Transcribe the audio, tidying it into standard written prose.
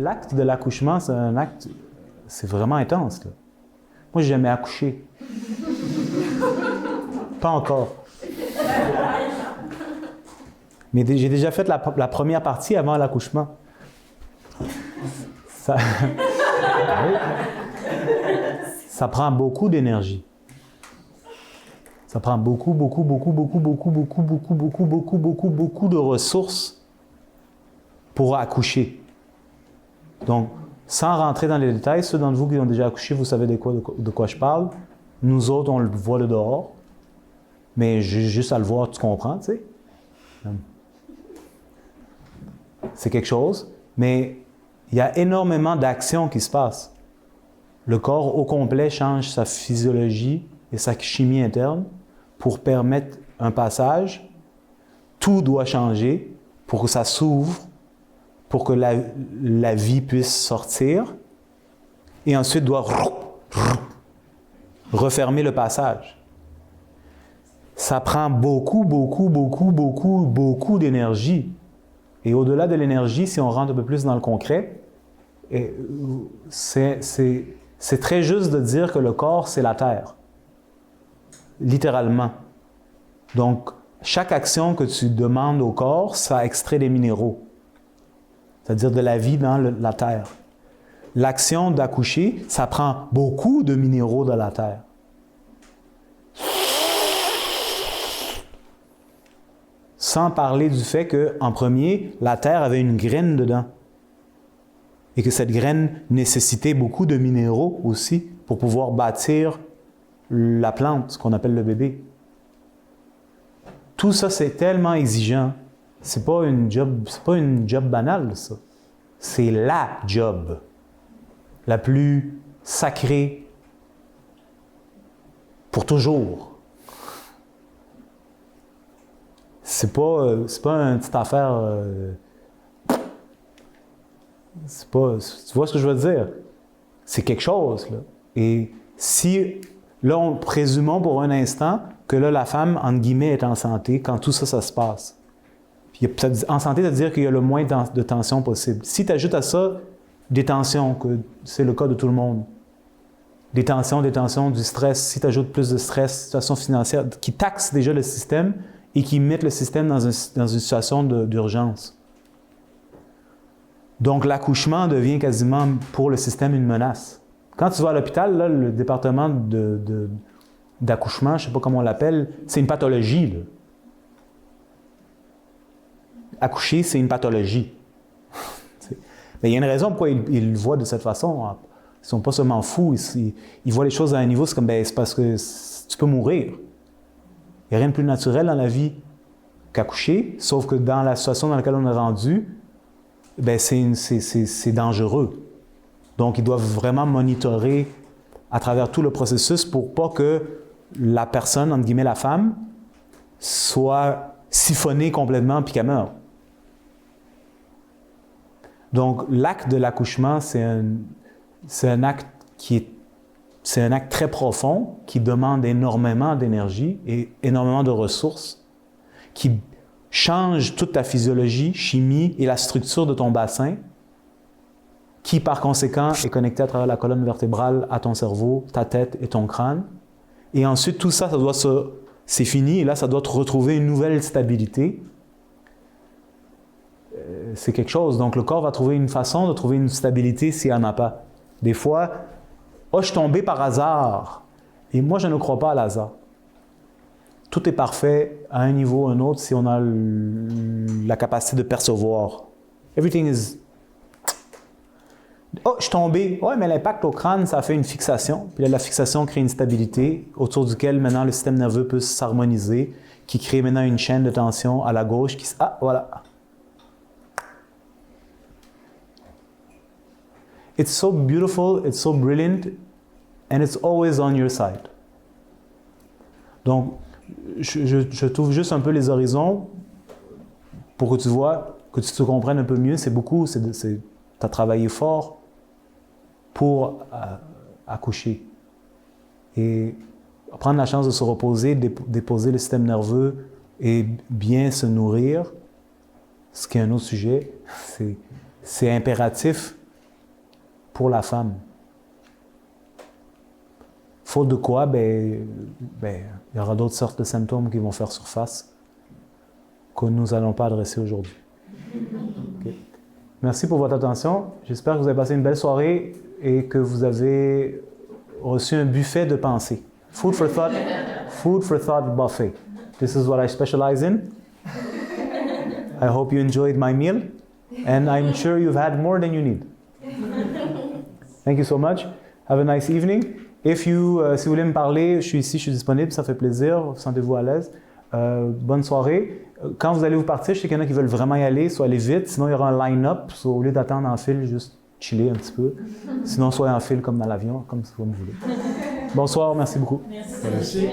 l'acte de l'accouchement, c'est un acte, c'est vraiment intense, là. Moi, j'ai jamais accouché. Pas encore. Mais j'ai déjà fait la première partie avant l'accouchement. Ça... Ça prend beaucoup d'énergie. Ça prend beaucoup de ressources pour accoucher. Donc, sans rentrer dans les détails, ceux d'entre vous qui ont déjà accouché, vous savez de quoi je parle. Nous autres, on le voit de dehors. Mais juste à le voir, tu comprends, tu sais. C'est quelque chose. Mais il y a énormément d'actions qui se passent. Le corps au complet change sa physiologie et sa chimie interne pour permettre un passage. Tout doit changer pour que ça s'ouvre, pour que la vie puisse sortir, et ensuite doit refermer le passage. Ça prend beaucoup d'énergie. Et au-delà de l'énergie, si on rentre un peu plus dans le concret, c'est très juste de dire que le corps, c'est la terre. Littéralement. Donc, chaque action que tu demandes au corps, ça extrait des minéraux. C'est-à-dire de la vie dans la terre. L'action d'accoucher, ça prend beaucoup de minéraux de la terre. Sans parler du fait qu'en premier, la terre avait une graine dedans. Et que cette graine nécessitait beaucoup de minéraux aussi pour pouvoir bâtir la plante, ce qu'on appelle le bébé. Tout ça, c'est tellement exigeant. C'est pas une job banale, ça. C'est la job la plus sacrée pour toujours. C'est pas une petite affaire. Tu vois ce que je veux dire? C'est quelque chose, là. Et si, là, présumons pour un instant que là, la femme, entre guillemets, est en santé quand tout ça se passe. Puis, en santé, ça veut dire qu'il y a le moins de tension possible. Si tu ajoutes à ça des tensions, que c'est le cas de tout le monde, des tensions, du stress, si tu ajoutes plus de stress, situation financière, qui taxe déjà le système et qui mettent le système dans une situation d'urgence. Donc, l'accouchement devient quasiment pour le système une menace. Quand tu vas à l'hôpital, là, le département d'accouchement, je ne sais pas comment on l'appelle, c'est une pathologie, là. Accoucher, c'est une pathologie. Mais il y a une raison pourquoi ils le voient de cette façon. Ils ne sont pas seulement fous, ils voient les choses à un niveau, c'est comme, c'est parce que tu peux mourir. Il n'y a rien de plus naturel dans la vie qu'accoucher, sauf que dans la situation dans laquelle on est rendu, c'est dangereux. Donc, ils doivent vraiment monitorer à travers tout le processus pour pas que la personne, entre guillemets la femme, soit siphonnée complètement puis qu'elle meure. Donc, l'acte de l'accouchement, c'est un acte très profond qui demande énormément d'énergie et énormément de ressources, qui change toute ta physiologie, chimie et la structure de ton bassin, qui par conséquent est connecté à travers la colonne vertébrale à ton cerveau, ta tête et ton crâne. Et ensuite, tout ça, c'est fini, et là, ça doit te retrouver une nouvelle stabilité. C'est quelque chose. Donc, le corps va trouver une façon de trouver une stabilité s'il n'y en a pas. Des fois, je suis tombé par hasard. Et moi, je ne crois pas à l'hasard. Tout est parfait à un niveau ou à un autre si on a la capacité de percevoir. Everything is... je suis tombé. Ouais, mais l'impact au crâne, ça fait une fixation. Puis là, la fixation crée une stabilité autour duquel maintenant le système nerveux peut s'harmoniser, qui crée maintenant une chaîne de tension à la gauche qui... voilà. It's so beautiful, it's so brilliant, and it's always on your side. Donc, je trouve juste un peu les horizons pour que tu vois, que tu te comprennes un peu mieux. C'est beaucoup, tu as travaillé fort pour accoucher. Et prendre la chance de se reposer, déposer le système nerveux et bien se nourrir, ce qui est un autre sujet, c'est impératif pour la femme. Faute de quoi, il y aura d'autres sortes de symptômes qui vont faire surface que nous n'allons pas adresser aujourd'hui. Okay. Merci pour votre attention. J'espère que vous avez passé une belle soirée et que vous avez reçu un buffet de pensée. Food for thought buffet. This is what I specialize in. I hope you enjoyed my meal, and I'm sure you've had more than you need. Thank you so much. Have a nice evening. Si vous voulez me parler, je suis ici, je suis disponible, ça fait plaisir. Sentez-vous à l'aise. Bonne soirée. Quand vous allez vous partir, je sais qu'il y en a qui veulent vraiment y aller, soit aller vite, sinon il y aura un line-up. Au lieu d'attendre en file, juste chiller un petit peu. Sinon, soyez en file comme dans l'avion, comme vous me voulez. Bonsoir, merci beaucoup. Merci.